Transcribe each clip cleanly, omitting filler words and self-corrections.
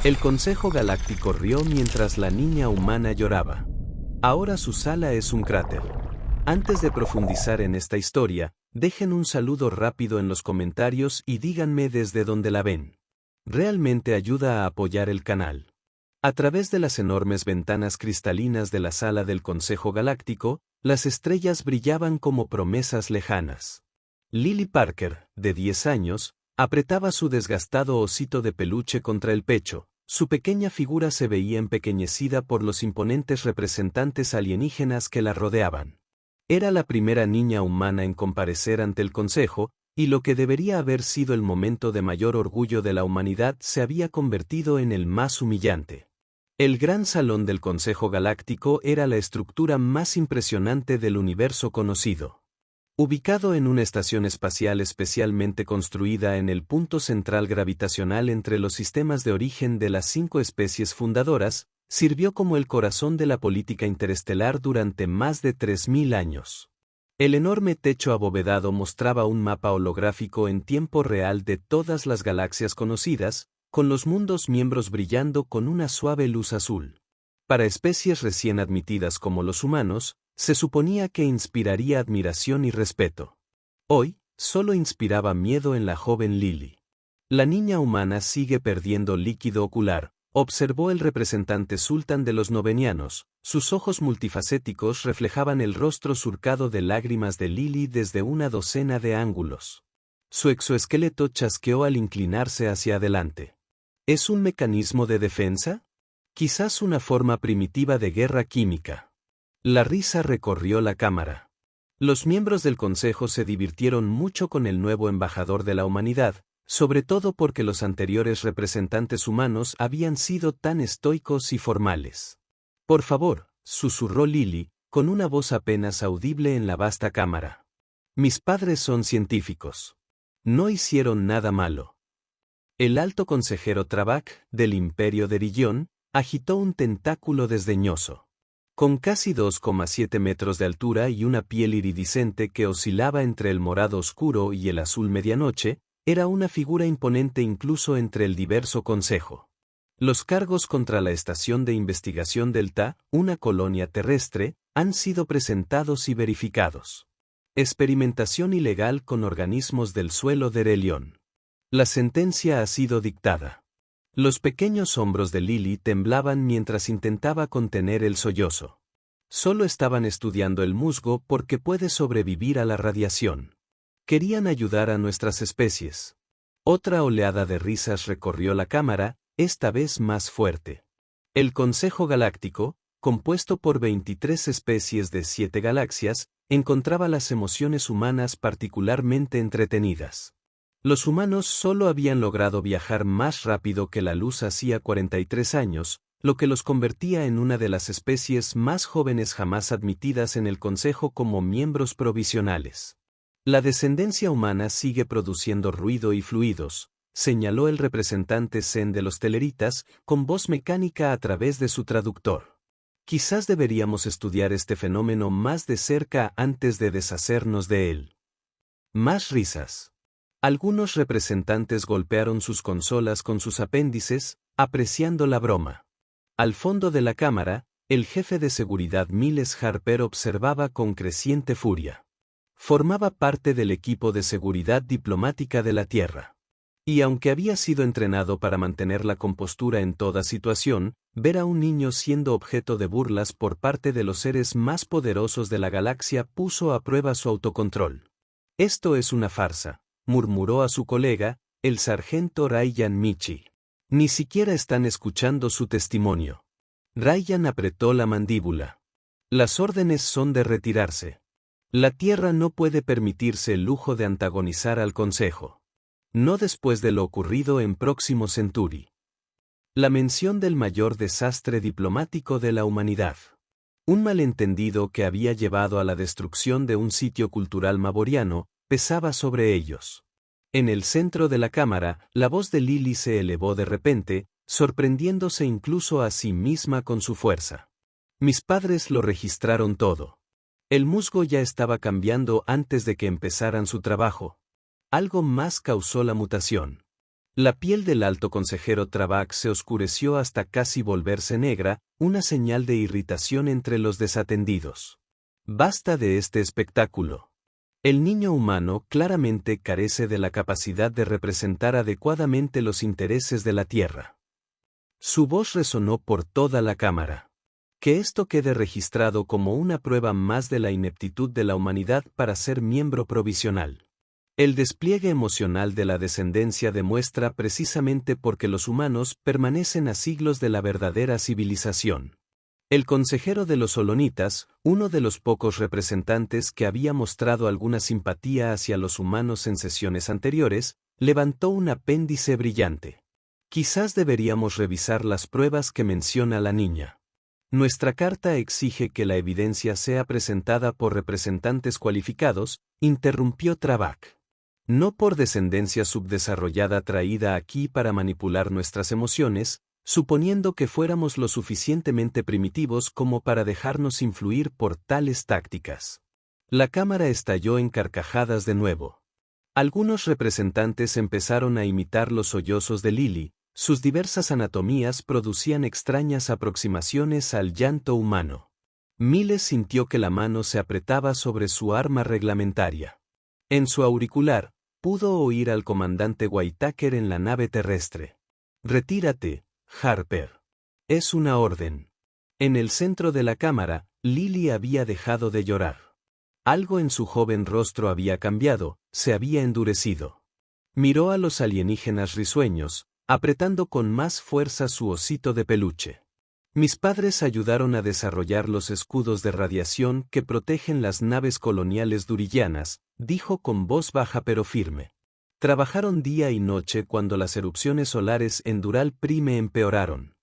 El Consejo Galáctico rió mientras la niña humana lloraba. Ahora su sala es un cráter. Antes de profundizar en esta historia, dejen un saludo rápido en los comentarios y díganme desde dónde la ven. Realmente ayuda a apoyar el canal. A través de las enormes ventanas cristalinas de la sala del Consejo Galáctico, las estrellas brillaban como promesas lejanas. Lily Parker, de 10 años, apretaba su desgastado osito de peluche contra el pecho. Su pequeña figura se veía empequeñecida por los imponentes representantes alienígenas que la rodeaban. Era la primera niña humana en comparecer ante el Consejo, y lo que debería haber sido el momento de mayor orgullo de la humanidad se había convertido en el más humillante. El gran salón del Consejo Galáctico era la estructura más impresionante del universo conocido. Ubicado en una estación espacial especialmente construida en el punto central gravitacional entre los sistemas de origen de las 5 especies fundadoras, sirvió como el corazón de la política interestelar durante más de 3000 años. El enorme techo abovedado mostraba un mapa holográfico en tiempo real de todas las galaxias conocidas, con los mundos miembros brillando con una suave luz azul. Para especies recién admitidas como los humanos, se suponía que inspiraría admiración y respeto. Hoy, solo inspiraba miedo en la joven Lily. La niña humana sigue perdiendo líquido ocular, observó el representante sultán de los novenianos. Sus ojos multifacéticos reflejaban el rostro surcado de lágrimas de Lily desde una docena de ángulos. Su exoesqueleto chasqueó al inclinarse hacia adelante. ¿Es un mecanismo de defensa? Quizás una forma primitiva de guerra química. La risa recorrió la cámara. Los miembros del consejo se divirtieron mucho con el nuevo embajador de la humanidad, sobre todo porque los anteriores representantes humanos habían sido tan estoicos y formales. Por favor, susurró Lily, con una voz apenas audible en la vasta cámara. Mis padres son científicos. No hicieron nada malo. El alto consejero Trabac, del Imperio de Rillón, agitó un tentáculo desdeñoso. Con casi 2,7 metros de altura y una piel iridiscente que oscilaba entre el morado oscuro y el azul medianoche, era una figura imponente incluso entre el diverso consejo. Los cargos contra la Estación de Investigación Delta, una colonia terrestre, han sido presentados y verificados. Experimentación ilegal con organismos del suelo de Rellón. La sentencia ha sido dictada. Los pequeños hombros de Lily temblaban mientras intentaba contener el sollozo. Solo estaban estudiando el musgo porque puede sobrevivir a la radiación. Querían ayudar a nuestras especies. Otra oleada de risas recorrió la cámara, esta vez más fuerte. El Consejo Galáctico, compuesto por 23 especies de 7 galaxias, encontraba las emociones humanas particularmente entretenidas. Los humanos solo habían logrado viajar más rápido que la luz hacía 43 años, lo que los convertía en una de las especies más jóvenes jamás admitidas en el Consejo como miembros provisionales. La descendencia humana sigue produciendo ruido y fluidos, señaló el representante Zen de los Tellaritas, con voz mecánica a través de su traductor. Quizás deberíamos estudiar este fenómeno más de cerca antes de deshacernos de él. Más risas. Algunos representantes golpearon sus consolas con sus apéndices, apreciando la broma. Al fondo de la cámara, el jefe de seguridad Miles Harper observaba con creciente furia. Formaba parte del equipo de seguridad diplomática de la Tierra. Y aunque había sido entrenado para mantener la compostura en toda situación, ver a un niño siendo objeto de burlas por parte de los seres más poderosos de la galaxia puso a prueba su autocontrol. Esto es una farsa, murmuró a su colega, el sargento Ryan Michi. Ni siquiera están escuchando su testimonio. Ryan apretó la mandíbula. Las órdenes son de retirarse. La Tierra no puede permitirse el lujo de antagonizar al Consejo. No después de lo ocurrido en Próximo Centauri. La mención del mayor desastre diplomático de la humanidad. Un malentendido que había llevado a la destrucción de un sitio cultural maboriano, pesaba sobre ellos. En el centro de la cámara, la voz de Lily se elevó de repente, sorprendiéndose incluso a sí misma con su fuerza. Mis padres lo registraron todo. El musgo ya estaba cambiando antes de que empezaran su trabajo. Algo más causó la mutación. La piel del alto consejero Trabac se oscureció hasta casi volverse negra, una señal de irritación entre los desatendidos. Basta de este espectáculo. El niño humano claramente carece de la capacidad de representar adecuadamente los intereses de la Tierra. Su voz resonó por toda la cámara. Que esto quede registrado como una prueba más de la ineptitud de la humanidad para ser miembro provisional. El despliegue emocional de la descendencia demuestra precisamente porque los humanos permanecen a siglos de la verdadera civilización. El consejero de los solonitas, uno de los pocos representantes que había mostrado alguna simpatía hacia los humanos en sesiones anteriores, levantó un apéndice brillante. Quizás deberíamos revisar las pruebas que menciona la niña. Nuestra carta exige que la evidencia sea presentada por representantes cualificados, interrumpió Trabac. No por descendencia subdesarrollada traída aquí para manipular nuestras emociones, suponiendo que fuéramos lo suficientemente primitivos como para dejarnos influir por tales tácticas. La cámara estalló en carcajadas de nuevo. Algunos representantes empezaron a imitar los sollozos de Lily, sus diversas anatomías producían extrañas aproximaciones al llanto humano. Miles sintió que la mano se apretaba sobre su arma reglamentaria. En su auricular, pudo oír al comandante Whittaker en la nave terrestre. «Retírate, Harper. Es una orden». En el centro de la cámara, Lily había dejado de llorar. Algo en su joven rostro había cambiado, se había endurecido. Miró a los alienígenas risueños, apretando con más fuerza su osito de peluche. Mis padres ayudaron a desarrollar los escudos de radiación que protegen las naves coloniales durillanas, dijo con voz baja pero firme. Trabajaron día y noche cuando las erupciones solares en Dural Prime empeoraron.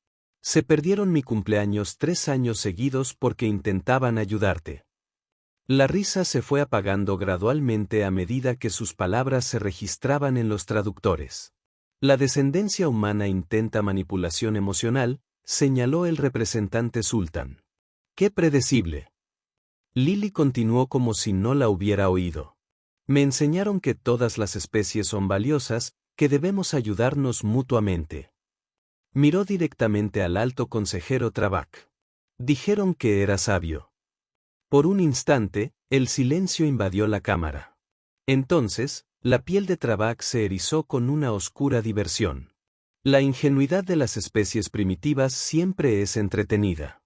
Se perdieron mi cumpleaños 3 años seguidos porque intentaban ayudarte. La risa se fue apagando gradualmente a medida que sus palabras se registraban en los traductores. La descendencia humana intenta manipulación emocional, señaló el representante Sultan. ¡Qué predecible! Lily continuó como si no la hubiera oído. Me enseñaron que todas las especies son valiosas, que debemos ayudarnos mutuamente. Miró directamente al alto consejero Trabac. Dijeron que era sabio. Por un instante, el silencio invadió la cámara. Entonces, la piel de Trabac se erizó con una oscura diversión. La ingenuidad de las especies primitivas siempre es entretenida.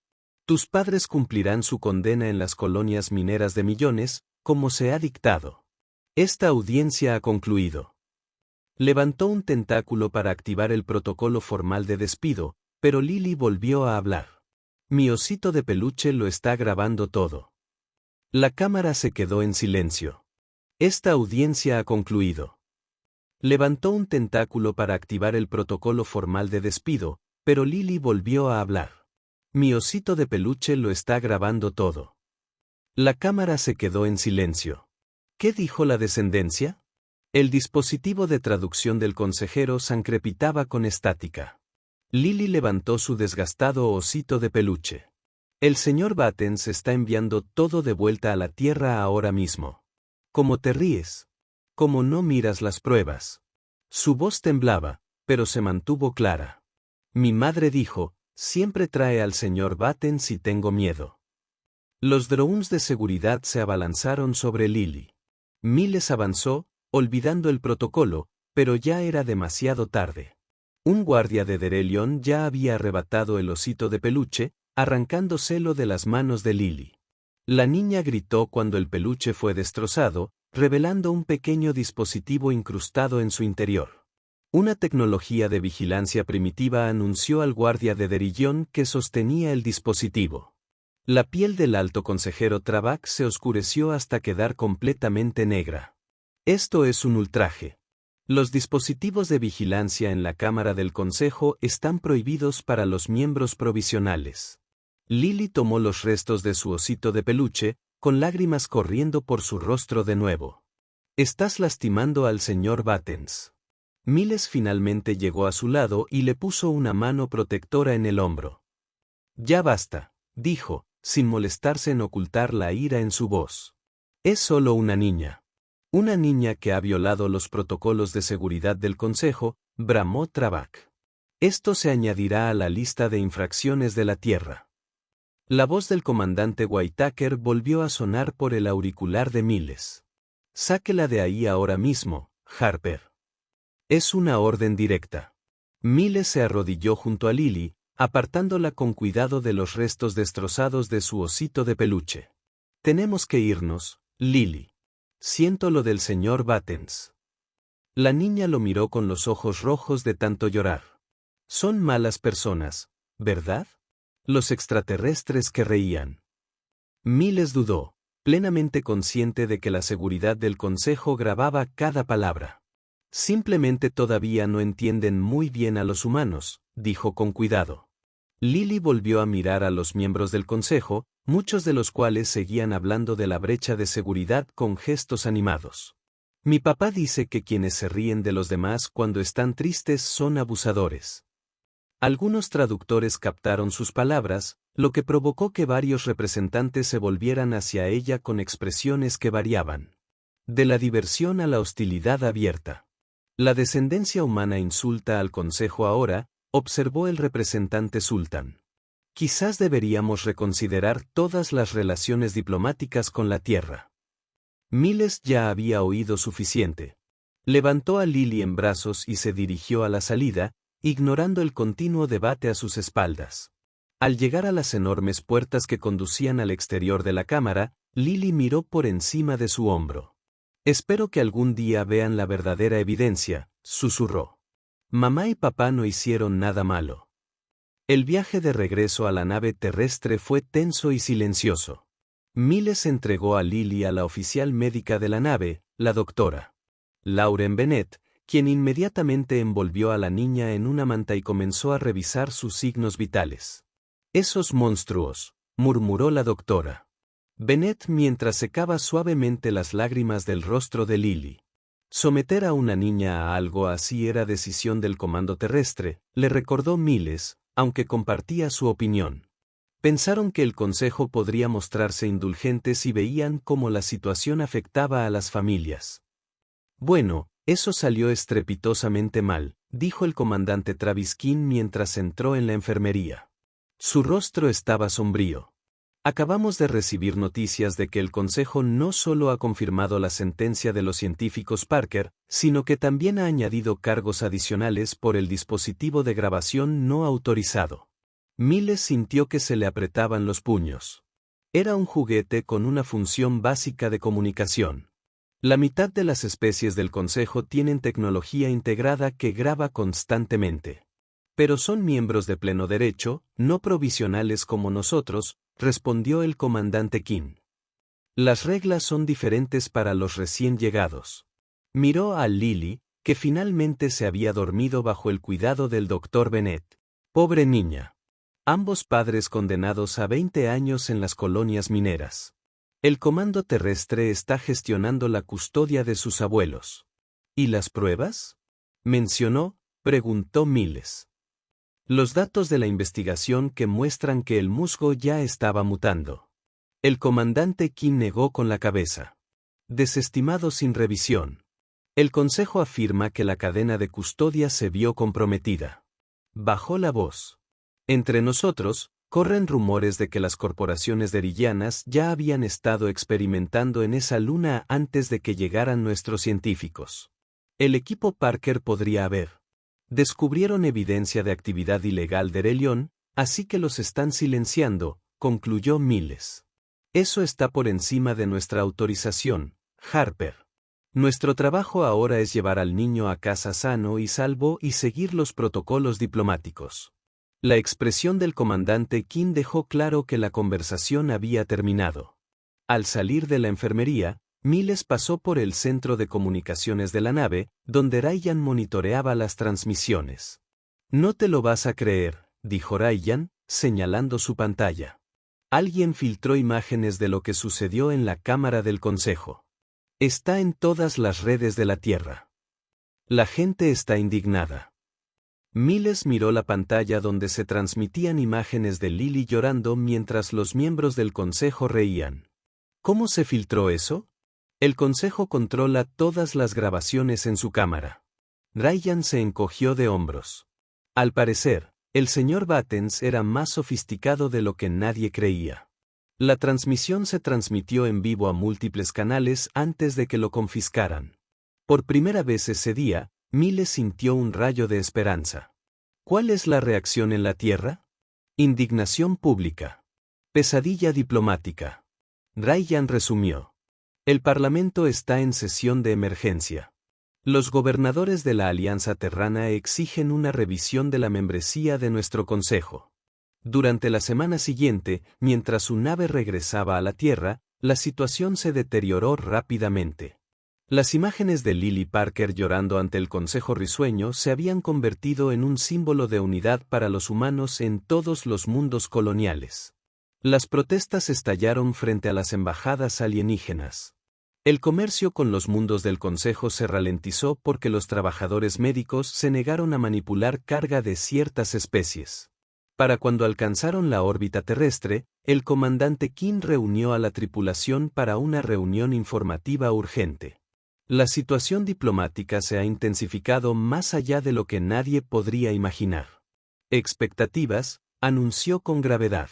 Tus padres cumplirán su condena en las colonias mineras de millones, como se ha dictado. Esta audiencia ha concluido. Levantó un tentáculo para activar el protocolo formal de despido, pero Lily volvió a hablar. Mi osito de peluche lo está grabando todo. La cámara se quedó en silencio. Esta audiencia ha concluido. Levantó un tentáculo para activar el protocolo formal de despido, pero Lily volvió a hablar. Mi osito de peluche lo está grabando todo. La cámara se quedó en silencio. ¿Qué dijo la descendencia? El dispositivo de traducción del consejero sancrepitaba con estática. Lily levantó su desgastado osito de peluche. El señor Battens está enviando todo de vuelta a la Tierra ahora mismo. ¿Cómo te ríes? ¿Cómo no miras las pruebas? Su voz temblaba, pero se mantuvo clara. Mi madre dijo, siempre trae al señor Battens si tengo miedo. Los drones de seguridad se abalanzaron sobre Lily. Miles avanzó, olvidando el protocolo, pero ya era demasiado tarde. Un guardia de Derelion ya había arrebatado el osito de peluche, arrancándoselo de las manos de Lily. La niña gritó cuando el peluche fue destrozado, revelando un pequeño dispositivo incrustado en su interior. Una tecnología de vigilancia primitiva anunció al guardia de Derillón que sostenía el dispositivo. La piel del alto consejero Trabac se oscureció hasta quedar completamente negra. Esto es un ultraje. Los dispositivos de vigilancia en la Cámara del Consejo están prohibidos para los miembros provisionales. Lily tomó los restos de su osito de peluche, con lágrimas corriendo por su rostro de nuevo. Estás lastimando al señor Battens. Miles finalmente llegó a su lado y le puso una mano protectora en el hombro. Ya basta, dijo, sin molestarse en ocultar la ira en su voz. Es solo una niña. Una niña que ha violado los protocolos de seguridad del Consejo, bramó Travak. Esto se añadirá a la lista de infracciones de la Tierra. La voz del comandante Whitaker volvió a sonar por el auricular de Miles. Sáquela de ahí ahora mismo, Harper. Es una orden directa. Miles se arrodilló junto a Lily, apartándola con cuidado de los restos destrozados de su osito de peluche. Tenemos que irnos, Lily. Siento lo del señor Battens. La niña lo miró con los ojos rojos de tanto llorar. Son malas personas, ¿verdad? Los extraterrestres que reían. Miles dudó, plenamente consciente de que la seguridad del consejo grababa cada palabra. Simplemente todavía no entienden muy bien a los humanos, dijo con cuidado. Lily volvió a mirar a los miembros del consejo, muchos de los cuales seguían hablando de la brecha de seguridad con gestos animados. Mi papá dice que quienes se ríen de los demás cuando están tristes son abusadores. Algunos traductores captaron sus palabras, lo que provocó que varios representantes se volvieran hacia ella con expresiones que variaban. De la diversión a la hostilidad abierta. La descendencia humana insulta al consejo ahora, observó el representante Sultan. Quizás deberíamos reconsiderar todas las relaciones diplomáticas con la Tierra. Miles ya había oído suficiente. Levantó a Lily en brazos y se dirigió a la salida, ignorando el continuo debate a sus espaldas. Al llegar a las enormes puertas que conducían al exterior de la cámara, Lily miró por encima de su hombro. Espero que algún día vean la verdadera evidencia, susurró. Mamá y papá no hicieron nada malo. El viaje de regreso a la nave terrestre fue tenso y silencioso. Miles entregó a Lily a la oficial médica de la nave, la doctora Lauren Bennett, quien inmediatamente envolvió a la niña en una manta y comenzó a revisar sus signos vitales. Esos monstruos, murmuró la doctora Bennett mientras secaba suavemente las lágrimas del rostro de Lily. Someter a una niña a algo así era decisión del comando terrestre, le recordó Miles, aunque compartía su opinión. Pensaron que el consejo podría mostrarse indulgente si veían cómo la situación afectaba a las familias. Bueno, eso salió estrepitosamente mal, dijo el comandante Travis King mientras entró en la enfermería. Su rostro estaba sombrío. Acabamos de recibir noticias de que el consejo no solo ha confirmado la sentencia de los científicos Parker, sino que también ha añadido cargos adicionales por el dispositivo de grabación no autorizado. Miles sintió que se le apretaban los puños. Era un juguete con una función básica de comunicación. La mitad de las especies del Consejo tienen tecnología integrada que graba constantemente. Pero son miembros de pleno derecho, no provisionales como nosotros, respondió el comandante King. Las reglas son diferentes para los recién llegados. Miró a Lily, que finalmente se había dormido bajo el cuidado del doctor Bennett. Pobre niña. Ambos padres condenados a 20 años en las colonias mineras. El comando terrestre está gestionando la custodia de sus abuelos. ¿Y las pruebas? ¿Mencionó? Preguntó Miles. Los datos de la investigación que muestran que el musgo ya estaba mutando. El comandante King negó con la cabeza. Desestimado sin revisión. El consejo afirma que la cadena de custodia se vio comprometida. Bajó la voz. Entre nosotros, corren rumores de que las corporaciones derillanas ya habían estado experimentando en esa luna antes de que llegaran nuestros científicos. El equipo Parker podría haber. Descubrieron evidencia de actividad ilegal de Religión, así que los están silenciando, concluyó Miles. Eso está por encima de nuestra autorización, Harper. Nuestro trabajo ahora es llevar al niño a casa sano y salvo y seguir los protocolos diplomáticos. La expresión del comandante King dejó claro que la conversación había terminado. Al salir de la enfermería, Miles pasó por el centro de comunicaciones de la nave, donde Ryan monitoreaba las transmisiones. No te lo vas a creer, dijo Ryan, señalando su pantalla. Alguien filtró imágenes de lo que sucedió en la cámara del consejo. Está en todas las redes de la Tierra. La gente está indignada. Miles miró la pantalla donde se transmitían imágenes de Lily llorando mientras los miembros del consejo reían. ¿Cómo se filtró eso? El consejo controla todas las grabaciones en su cámara. Ryan se encogió de hombros. Al parecer, el señor Battens era más sofisticado de lo que nadie creía. La transmisión se transmitió en vivo a múltiples canales antes de que lo confiscaran. Por primera vez ese día, Miles sintió un rayo de esperanza. ¿Cuál es la reacción en la Tierra? Indignación pública. Pesadilla diplomática. Ryan resumió. El Parlamento está en sesión de emergencia. Los gobernadores de la Alianza Terrana exigen una revisión de la membresía de nuestro Consejo. Durante la semana siguiente, mientras su nave regresaba a la Tierra, la situación se deterioró rápidamente. Las imágenes de Lily Parker llorando ante el Consejo risueño se habían convertido en un símbolo de unidad para los humanos en todos los mundos coloniales. Las protestas estallaron frente a las embajadas alienígenas. El comercio con los mundos del Consejo se ralentizó porque los trabajadores médicos se negaron a manipular carga de ciertas especies. Para cuando alcanzaron la órbita terrestre, el comandante King reunió a la tripulación para una reunión informativa urgente. La situación diplomática se ha intensificado más allá de lo que nadie podría imaginar. Expectativas, anunció con gravedad.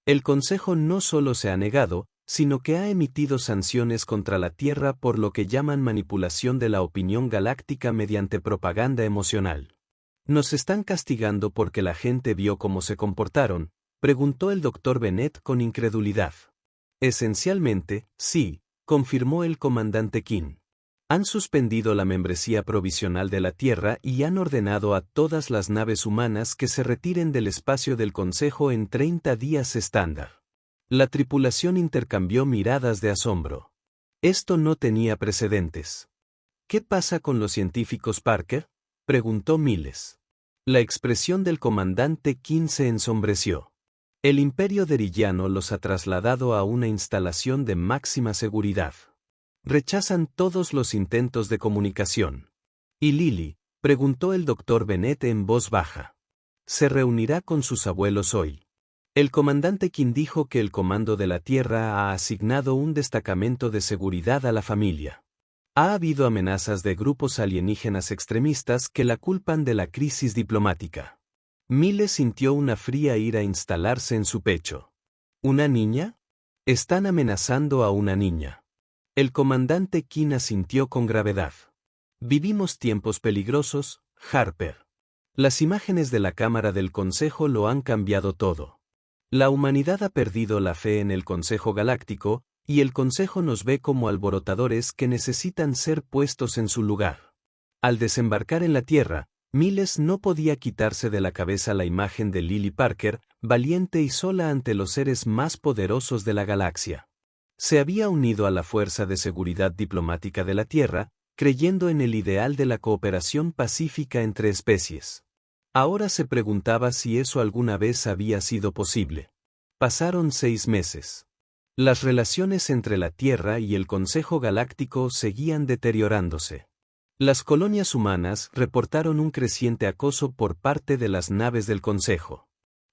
El Consejo no solo se ha negado, sino que ha emitido sanciones contra la Tierra por lo que llaman manipulación de la opinión galáctica mediante propaganda emocional. ¿Nos están castigando porque la gente vio cómo se comportaron?, preguntó el Dr. Bennett con incredulidad. Esencialmente, sí, confirmó el comandante King. Han suspendido la membresía provisional de la Tierra y han ordenado a todas las naves humanas que se retiren del espacio del Consejo en 30 días estándar. La tripulación intercambió miradas de asombro. Esto no tenía precedentes. ¿Qué pasa con los científicos Parker?, preguntó Miles. La expresión del comandante King se ensombreció. El Imperio derillano los ha trasladado a una instalación de máxima seguridad. Rechazan todos los intentos de comunicación. ¿Y Lily?, preguntó el Dr. Bennett en voz baja. Se reunirá con sus abuelos hoy. El comandante King dijo que el Comando de la Tierra ha asignado un destacamento de seguridad a la familia. Ha habido amenazas de grupos alienígenas extremistas que la culpan de la crisis diplomática. Miles sintió una fría ira instalarse en su pecho. ¿Una niña? Están amenazando a una niña. El comandante King asintió con gravedad. Vivimos tiempos peligrosos, Harper. Las imágenes de la Cámara del Consejo lo han cambiado todo. La humanidad ha perdido la fe en el Consejo Galáctico, y el Consejo nos ve como alborotadores que necesitan ser puestos en su lugar. Al desembarcar en la Tierra, Miles no podía quitarse de la cabeza la imagen de Lily Parker, valiente y sola ante los seres más poderosos de la galaxia. Se había unido a la Fuerza de Seguridad Diplomática de la Tierra, creyendo en el ideal de la cooperación pacífica entre especies. Ahora se preguntaba si eso alguna vez había sido posible. Pasaron 6 meses. Las relaciones entre la Tierra y el Consejo Galáctico seguían deteriorándose. Las colonias humanas reportaron un creciente acoso por parte de las naves del Consejo.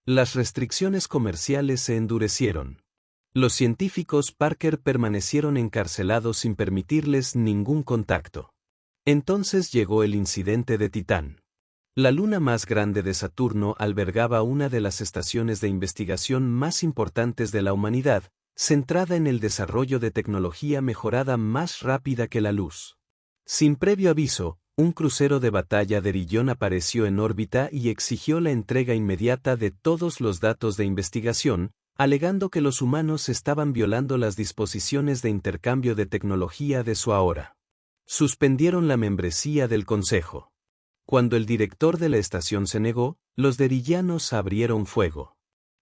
Las restricciones comerciales se endurecieron. Los científicos Parker permanecieron encarcelados sin permitirles ningún contacto. Entonces llegó el incidente de Titán. La luna más grande de Saturno albergaba una de las estaciones de investigación más importantes de la humanidad, centrada en el desarrollo de tecnología mejorada más rápida que la luz. Sin previo aviso, un crucero de batalla de Rillón apareció en órbita y exigió la entrega inmediata de todos los datos de investigación, alegando que los humanos estaban violando las disposiciones de intercambio de tecnología de su ahora. Suspendieron la membresía del Consejo. Cuando el director de la estación se negó, los derillanos abrieron fuego.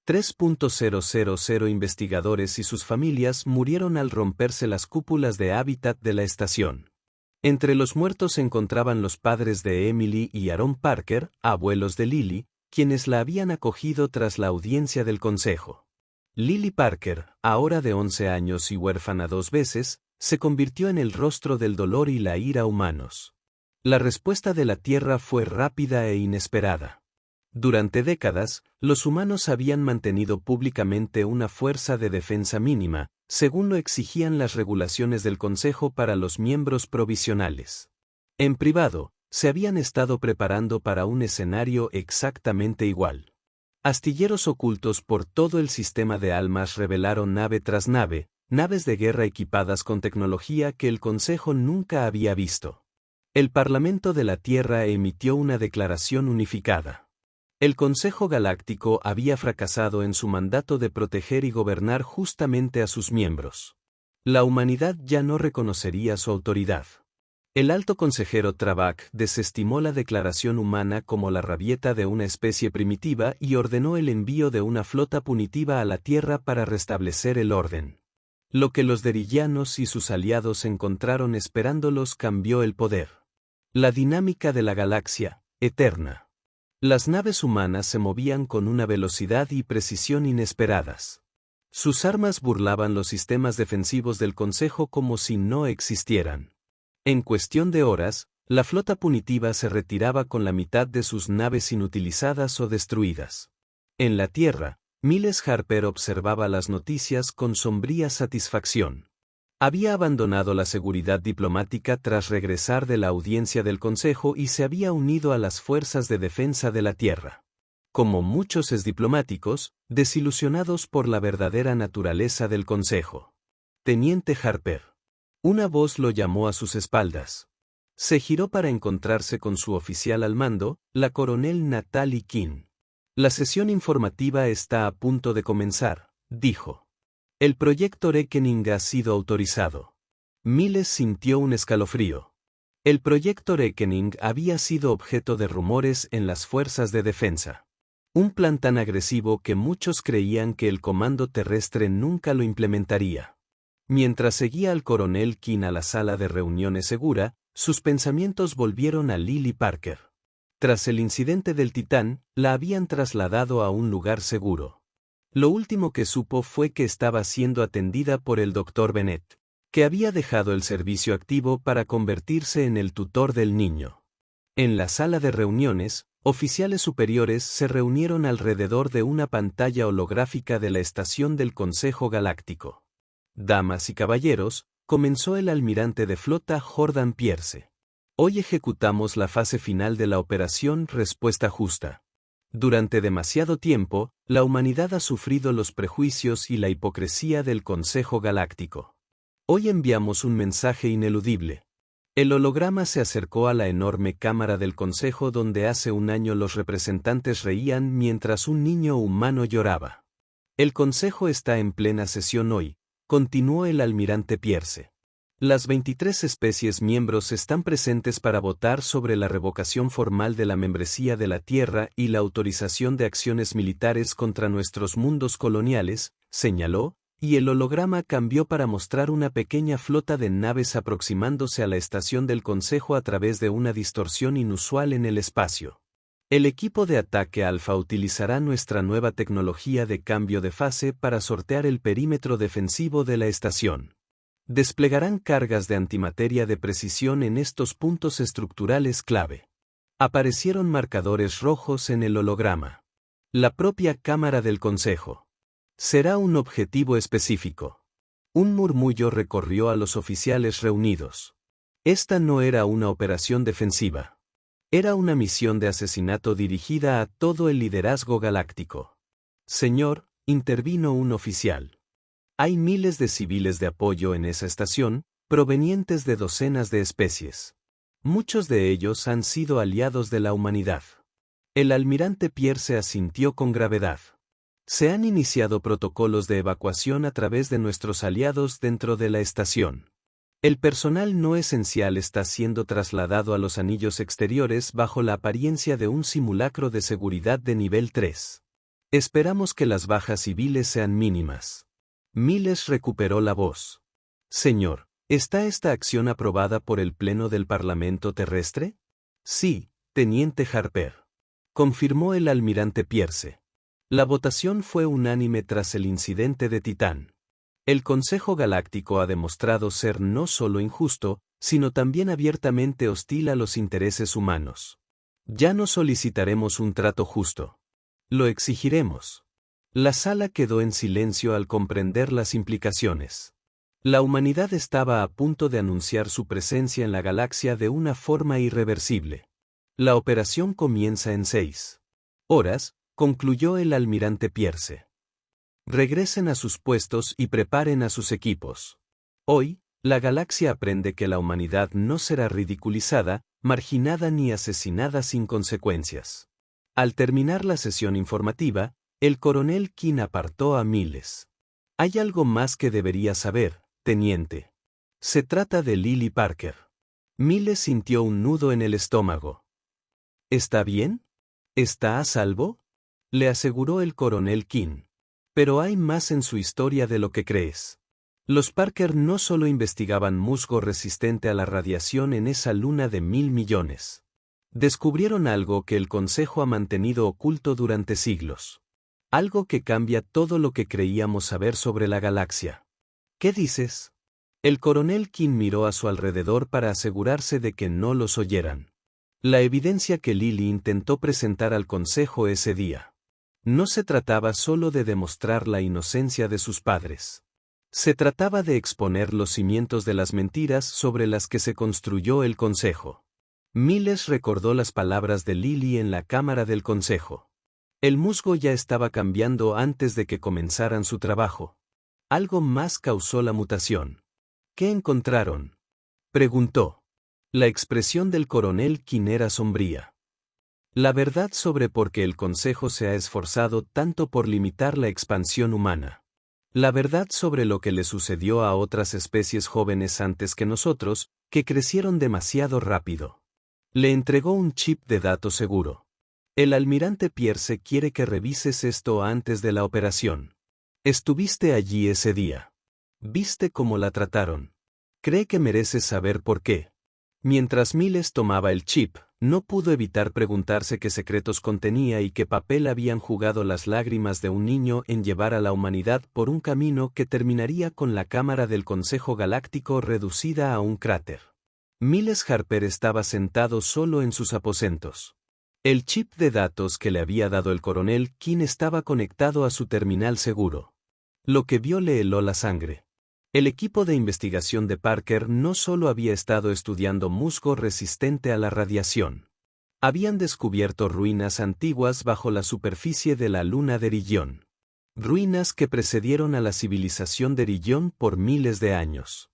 3.000 investigadores y sus familias murieron al romperse las cúpulas de hábitat de la estación. Entre los muertos se encontraban los padres de Emily y Aaron Parker, abuelos de Lily, quienes la habían acogido tras la audiencia del Consejo. Lily Parker, ahora de 11 años y huérfana 2 veces, se convirtió en el rostro del dolor y la ira humanos. La respuesta de la Tierra fue rápida e inesperada. Durante décadas, los humanos habían mantenido públicamente una fuerza de defensa mínima, según lo exigían las regulaciones del Consejo para los miembros provisionales. En privado, se habían estado preparando para un escenario exactamente igual. Astilleros ocultos por todo el sistema de Almas revelaron nave tras nave, naves de guerra equipadas con tecnología que el Consejo nunca había visto. El Parlamento de la Tierra emitió una declaración unificada. El Consejo Galáctico había fracasado en su mandato de proteger y gobernar justamente a sus miembros. La humanidad ya no reconocería su autoridad. El alto consejero Travak desestimó la declaración humana como la rabieta de una especie primitiva y ordenó el envío de una flota punitiva a la Tierra para restablecer el orden. Lo que los derillanos y sus aliados encontraron esperándolos cambió el poder. La dinámica de la galaxia, eterna. Las naves humanas se movían con una velocidad y precisión inesperadas. Sus armas burlaban los sistemas defensivos del Consejo como si no existieran. En cuestión de horas, la flota punitiva se retiraba con la mitad de sus naves inutilizadas o destruidas. En la Tierra, Miles Harper observaba las noticias con sombría satisfacción. Había abandonado la seguridad diplomática tras regresar de la audiencia del Consejo y se había unido a las fuerzas de defensa de la Tierra. Como muchos diplomáticos, desilusionados por la verdadera naturaleza del Consejo. Teniente Harper. Una voz lo llamó a sus espaldas. Se giró para encontrarse con su oficial al mando, la coronel Natalie King. La sesión informativa está a punto de comenzar, dijo. El proyecto Reckoning ha sido autorizado. Miles sintió un escalofrío. El proyecto Reckoning había sido objeto de rumores en las fuerzas de defensa. Un plan tan agresivo que muchos creían que el comando terrestre nunca lo implementaría. Mientras seguía al coronel King a la sala de reuniones segura, sus pensamientos volvieron a Lily Parker. Tras el incidente del Titán, la habían trasladado a un lugar seguro. Lo último que supo fue que estaba siendo atendida por el Dr. Bennett, que había dejado el servicio activo para convertirse en el tutor del niño. En la sala de reuniones, oficiales superiores se reunieron alrededor de una pantalla holográfica de la estación del Consejo Galáctico. Damas y caballeros, comenzó el almirante de flota Jordan Pierce. Hoy ejecutamos la fase final de la operación Respuesta Justa. Durante demasiado tiempo, la humanidad ha sufrido los prejuicios y la hipocresía del Consejo Galáctico. Hoy enviamos un mensaje ineludible. El holograma se acercó a la enorme cámara del Consejo donde hace un año los representantes reían mientras un niño humano lloraba. El Consejo está en plena sesión hoy, continuó el almirante Pierce. Las 23 especies miembros están presentes para votar sobre la revocación formal de la membresía de la Tierra y la autorización de acciones militares contra nuestros mundos coloniales, señaló, y el holograma cambió para mostrar una pequeña flota de naves aproximándose a la estación del Consejo a través de una distorsión inusual en el espacio. El equipo de ataque Alfa utilizará nuestra nueva tecnología de cambio de fase para sortear el perímetro defensivo de la estación. Desplegarán cargas de antimateria de precisión en estos puntos estructurales clave. Aparecieron marcadores rojos en el holograma. La propia Cámara del Consejo. Será un objetivo específico. Un murmullo recorrió a los oficiales reunidos. Esta no era una operación defensiva. Era una misión de asesinato dirigida a todo el liderazgo galáctico. Señor, intervino un oficial. Hay miles de civiles de apoyo en esa estación, provenientes de docenas de especies. Muchos de ellos han sido aliados de la humanidad. El almirante Pierce asintió con gravedad. Se han iniciado protocolos de evacuación a través de nuestros aliados dentro de la estación. El personal no esencial está siendo trasladado a los anillos exteriores bajo la apariencia de un simulacro de seguridad de nivel 3. Esperamos que las bajas civiles sean mínimas. Miles recuperó la voz. Señor, ¿está esta acción aprobada por el Pleno del Parlamento Terrestre? Sí, Teniente Harper. Confirmó el almirante Pierce. La votación fue unánime tras el incidente de Titán. El Consejo Galáctico ha demostrado ser no solo injusto, sino también abiertamente hostil a los intereses humanos. Ya no solicitaremos un trato justo. Lo exigiremos. La sala quedó en silencio al comprender las implicaciones. La humanidad estaba a punto de anunciar su presencia en la galaxia de una forma irreversible. La operación comienza en 6 horas, concluyó el almirante Pierce. Regresen a sus puestos y preparen a sus equipos. Hoy, la galaxia aprende que la humanidad no será ridiculizada, marginada ni asesinada sin consecuencias. Al terminar la sesión informativa, el coronel King apartó a Miles. Hay algo más que debería saber, teniente. Se trata de Lily Parker. Miles sintió un nudo en el estómago. ¿Está bien? ¿Está a salvo? Le aseguró el coronel King. Pero hay más en su historia de lo que crees. Los Parker no solo investigaban musgo resistente a la radiación en esa luna de 1.000 millones. Descubrieron algo que el Consejo ha mantenido oculto durante siglos. Algo que cambia todo lo que creíamos saber sobre la galaxia. ¿Qué dices? El coronel King miró a su alrededor para asegurarse de que no los oyeran. La evidencia que Lily intentó presentar al Consejo ese día. No se trataba solo de demostrar la inocencia de sus padres. Se trataba de exponer los cimientos de las mentiras sobre las que se construyó el Consejo. Miles recordó las palabras de Lily en la Cámara del Consejo. El musgo ya estaba cambiando antes de que comenzaran su trabajo. Algo más causó la mutación. ¿Qué encontraron?, preguntó. La expresión del coronel King era sombría. La verdad sobre por qué el Consejo se ha esforzado tanto por limitar la expansión humana. La verdad sobre lo que le sucedió a otras especies jóvenes antes que nosotros, que crecieron demasiado rápido. Le entregó un chip de datos seguro. El almirante Pierce quiere que revises esto antes de la operación. Estuviste allí ese día. Viste cómo la trataron. Cree que mereces saber por qué. Mientras Miles tomaba el chip, no pudo evitar preguntarse qué secretos contenía y qué papel habían jugado las lágrimas de un niño en llevar a la humanidad por un camino que terminaría con la Cámara del Consejo Galáctico reducida a un cráter. Miles Harper estaba sentado solo en sus aposentos. El chip de datos que le había dado el coronel King estaba conectado a su terminal seguro. Lo que vio le heló la sangre. El equipo de investigación de Parker no solo había estado estudiando musgo resistente a la radiación. Habían descubierto ruinas antiguas bajo la superficie de la luna de Rillón. Ruinas que precedieron a la civilización de Rillón por miles de años.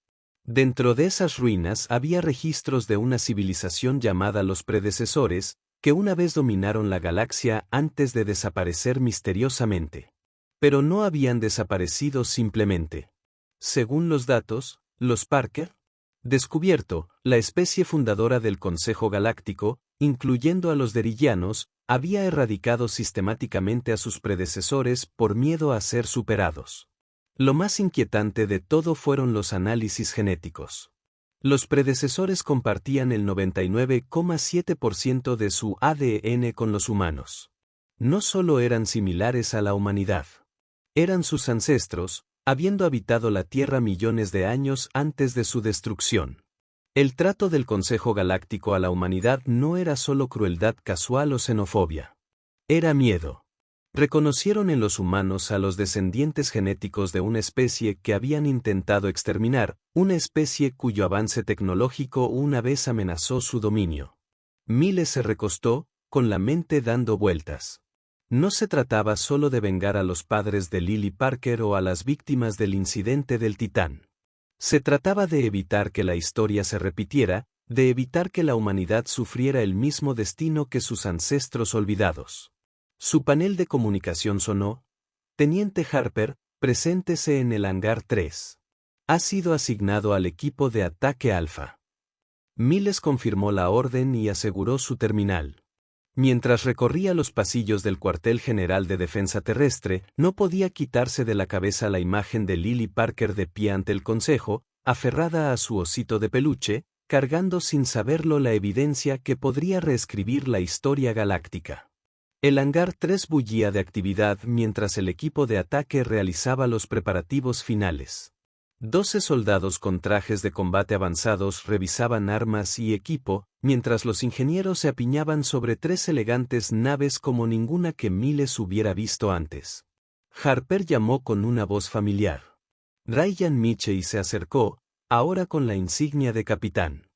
Dentro de esas ruinas había registros de una civilización llamada los predecesores, que una vez dominaron la galaxia antes de desaparecer misteriosamente. Pero no habían desaparecido simplemente. Según los datos, los Parker, descubierto, la especie fundadora del Consejo Galáctico, incluyendo a los derillanos, había erradicado sistemáticamente a sus predecesores por miedo a ser superados. Lo más inquietante de todo fueron los análisis genéticos. Los predecesores compartían el 99,7% de su ADN con los humanos. No solo eran similares a la humanidad. Eran sus ancestros, habiendo habitado la Tierra millones de años antes de su destrucción. El trato del Consejo Galáctico a la humanidad no era solo crueldad casual o xenofobia. Era miedo. Reconocieron en los humanos a los descendientes genéticos de una especie que habían intentado exterminar, una especie cuyo avance tecnológico una vez amenazó su dominio. Miles se recostó, con la mente dando vueltas. No se trataba solo de vengar a los padres de Lily Parker o a las víctimas del incidente del Titán. Se trataba de evitar que la historia se repitiera, de evitar que la humanidad sufriera el mismo destino que sus ancestros olvidados. Su panel de comunicación sonó: Teniente Harper, preséntese en el hangar 3. Ha sido asignado al equipo de ataque Alfa. Miles confirmó la orden y aseguró su terminal. Mientras recorría los pasillos del cuartel general de defensa terrestre, no podía quitarse de la cabeza la imagen de Lily Parker de pie ante el Consejo, aferrada a su osito de peluche, cargando sin saberlo la evidencia que podría reescribir la historia galáctica. El hangar 3 bullía de actividad mientras el equipo de ataque realizaba los preparativos finales. 12 soldados con trajes de combate avanzados revisaban armas y equipo, mientras los ingenieros se apiñaban sobre 3 elegantes naves como ninguna que Miles hubiera visto antes. Harper llamó con una voz familiar. Ryan Mitchell se acercó, ahora con la insignia de capitán.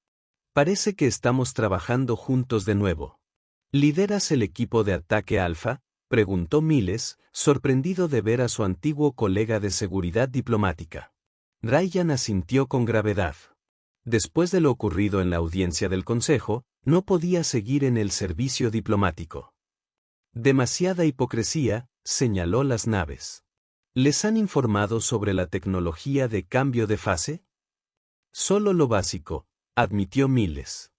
Parece que estamos trabajando juntos de nuevo. ¿Lideras el equipo de ataque Alfa?, preguntó Miles, sorprendido de ver a su antiguo colega de seguridad diplomática. Ryan asintió con gravedad. Después de lo ocurrido en la audiencia del Consejo, no podía seguir en el servicio diplomático. Demasiada hipocresía, señaló las naves. ¿Les han informado sobre la tecnología de cambio de fase? Solo lo básico, admitió Miles.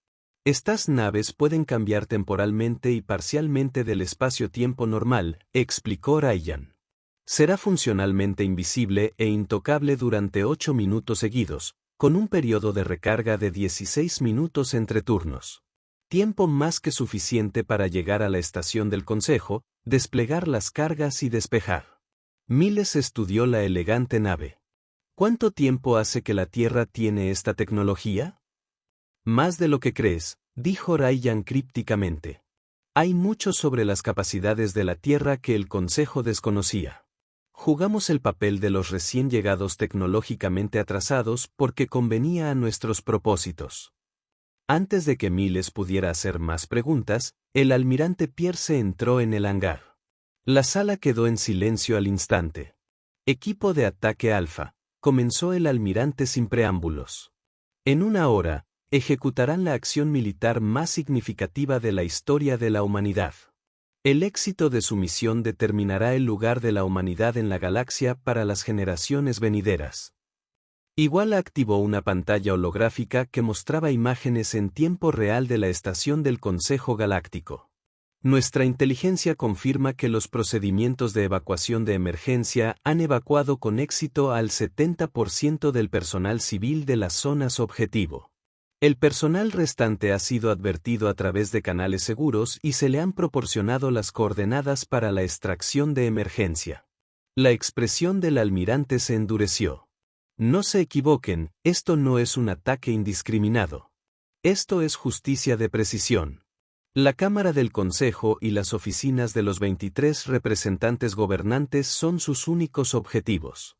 Estas naves pueden cambiar temporalmente y parcialmente del espacio-tiempo normal, explicó Ryan. Será funcionalmente invisible e intocable durante 8 minutos seguidos, con un periodo de recarga de 16 minutos entre turnos. Tiempo más que suficiente para llegar a la estación del Consejo, desplegar las cargas y despejar. Miles estudió la elegante nave. ¿Cuánto tiempo hace que la Tierra tiene esta tecnología? Más de lo que crees, dijo Ryan crípticamente. Hay mucho sobre las capacidades de la Tierra que el Consejo desconocía. Jugamos el papel de los recién llegados tecnológicamente atrasados porque convenía a nuestros propósitos. Antes de que Miles pudiera hacer más preguntas, el almirante Pierce entró en el hangar. La sala quedó en silencio al instante. Equipo de ataque Alfa, comenzó el almirante sin preámbulos. En 1 hora, ejecutarán la acción militar más significativa de la historia de la humanidad. El éxito de su misión determinará el lugar de la humanidad en la galaxia para las generaciones venideras. Igual activó una pantalla holográfica que mostraba imágenes en tiempo real de la estación del Consejo Galáctico. Nuestra inteligencia confirma que los procedimientos de evacuación de emergencia han evacuado con éxito al 70% del personal civil de las zonas objetivo. El personal restante ha sido advertido a través de canales seguros y se le han proporcionado las coordenadas para la extracción de emergencia. La expresión del almirante se endureció. No se equivoquen, esto no es un ataque indiscriminado. Esto es justicia de precisión. La Cámara del Consejo y las oficinas de los 23 representantes gobernantes son sus únicos objetivos.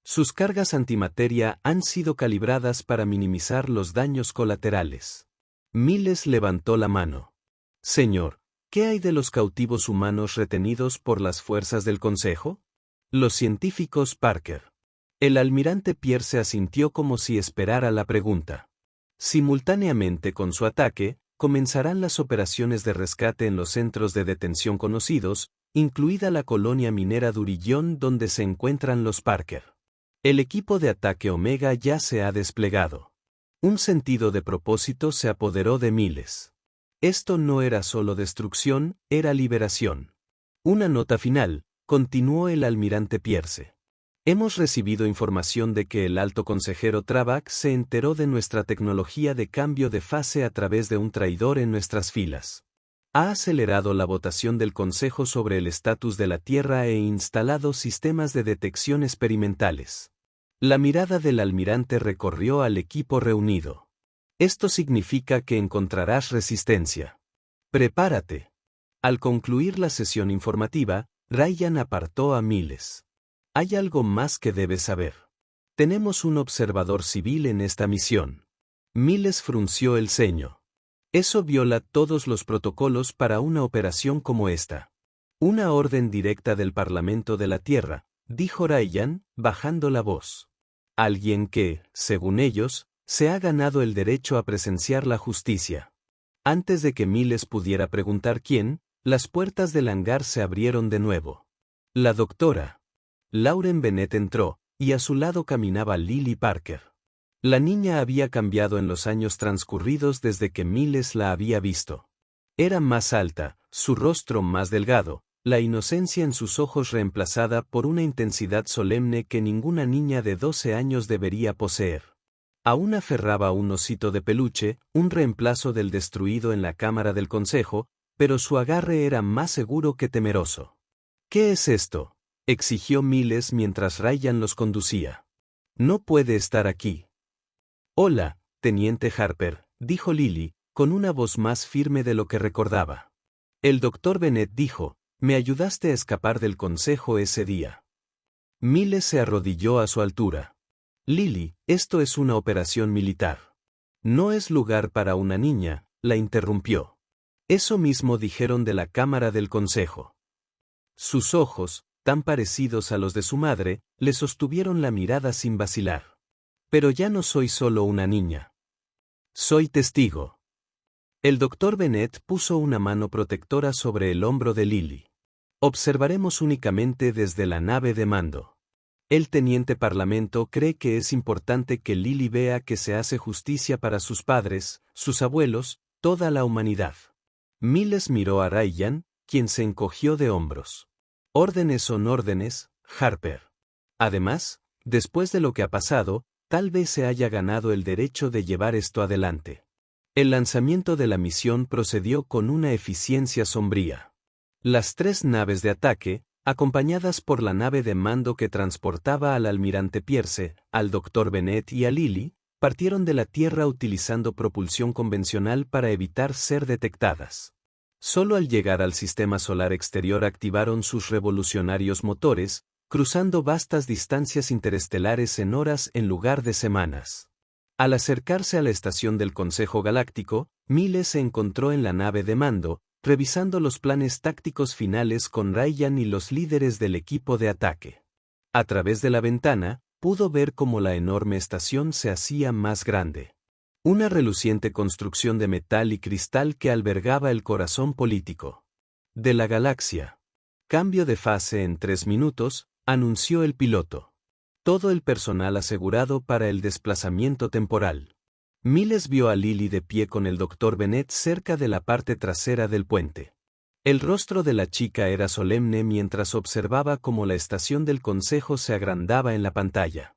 Sus cargas antimateria han sido calibradas para minimizar los daños colaterales. Miles levantó la mano. Señor, ¿qué hay de los cautivos humanos retenidos por las fuerzas del Consejo? Los científicos Parker. El almirante Pierce asintió como si esperara la pregunta. Simultáneamente con su ataque, comenzarán las operaciones de rescate en los centros de detención conocidos, incluida la colonia minera Durillón donde se encuentran los Parker. El equipo de ataque Omega ya se ha desplegado. Un sentido de propósito se apoderó de Miles. Esto no era solo destrucción, era liberación. Una nota final, continuó el almirante Pierce. Hemos recibido información de que el alto consejero Travak se enteró de nuestra tecnología de cambio de fase a través de un traidor en nuestras filas. Ha acelerado la votación del Consejo sobre el estatus de la Tierra e instalado sistemas de detección experimentales. La mirada del almirante recorrió al equipo reunido. Esto significa que encontrarás resistencia. Prepárate. Al concluir la sesión informativa, Ryan apartó a Miles. Hay algo más que debes saber. Tenemos un observador civil en esta misión. Miles frunció el ceño. Eso viola todos los protocolos para una operación como esta. Una orden directa del Parlamento de la Tierra, dijo Ryan, bajando la voz. Alguien que, según ellos, se ha ganado el derecho a presenciar la justicia. Antes de que Miles pudiera preguntar quién, las puertas del hangar se abrieron de nuevo. La doctora Lauren Bennett entró, y a su lado caminaba Lily Parker. La niña había cambiado en los años transcurridos desde que Miles la había visto. Era más alta, su rostro más delgado, la inocencia en sus ojos reemplazada por una intensidad solemne que ninguna niña de 12 años debería poseer. Aún aferraba un osito de peluche, un reemplazo del destruido en la Cámara del Consejo, pero su agarre era más seguro que temeroso. ¿Qué es esto?, exigió Miles mientras Ryan los conducía. No puede estar aquí. Hola, teniente Harper, dijo Lily, con una voz más firme de lo que recordaba. El doctor Bennett dijo, me ayudaste a escapar del Consejo ese día. Miles se arrodilló a su altura. Lily, esto es una operación militar. No es lugar para una niña, la interrumpió. Eso mismo dijeron de la Cámara del Consejo. Sus ojos, tan parecidos a los de su madre, le sostuvieron la mirada sin vacilar. Pero ya no soy solo una niña. Soy testigo. El doctor Bennett puso una mano protectora sobre el hombro de Lily. Observaremos únicamente desde la nave de mando. El teniente parlamento cree que es importante que Lily vea que se hace justicia para sus padres, sus abuelos, toda la humanidad. Miles miró a Ryan, quien se encogió de hombros. Órdenes son órdenes, Harper. Además, después de lo que ha pasado, tal vez se haya ganado el derecho de llevar esto adelante. El lanzamiento de la misión procedió con una eficiencia sombría. Las 3 naves de ataque, acompañadas por la nave de mando que transportaba al almirante Pierce, al Dr. Bennett y a Lily, partieron de la Tierra utilizando propulsión convencional para evitar ser detectadas. Solo al llegar al sistema solar exterior activaron sus revolucionarios motores, cruzando vastas distancias interestelares en horas en lugar de semanas. Al acercarse a la estación del Consejo Galáctico, Miles se encontró en la nave de mando, revisando los planes tácticos finales con Ryan y los líderes del equipo de ataque. A través de la ventana, pudo ver cómo la enorme estación se hacía más grande. Una reluciente construcción de metal y cristal que albergaba el corazón político de la galaxia. Cambio de fase en 3 minutos, anunció el piloto. Todo el personal asegurado para el desplazamiento temporal. Miles vio a Lily de pie con el Dr. Bennett cerca de la parte trasera del puente. El rostro de la chica era solemne mientras observaba cómo la estación del consejo se agrandaba en la pantalla.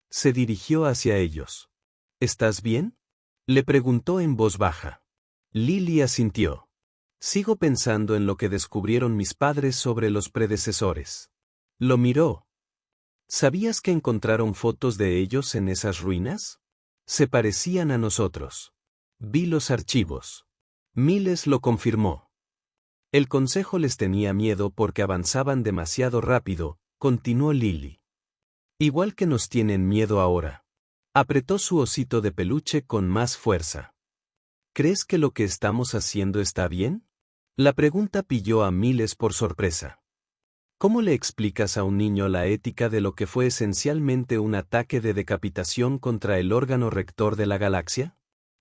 Se dirigió hacia ellos. ¿Estás bien?, le preguntó en voz baja. Lily asintió. Sigo pensando en lo que descubrieron mis padres sobre los predecesores. Lo miró. ¿Sabías que encontraron fotos de ellos en esas ruinas? Se parecían a nosotros. Vi los archivos. Miles lo confirmó. El consejo les tenía miedo porque avanzaban demasiado rápido, continuó Lily. Igual que nos tienen miedo ahora. Apretó su osito de peluche con más fuerza. ¿Crees que lo que estamos haciendo está bien? La pregunta pilló a Miles por sorpresa. ¿Cómo le explicas a un niño la ética de lo que fue esencialmente un ataque de decapitación contra el órgano rector de la galaxia?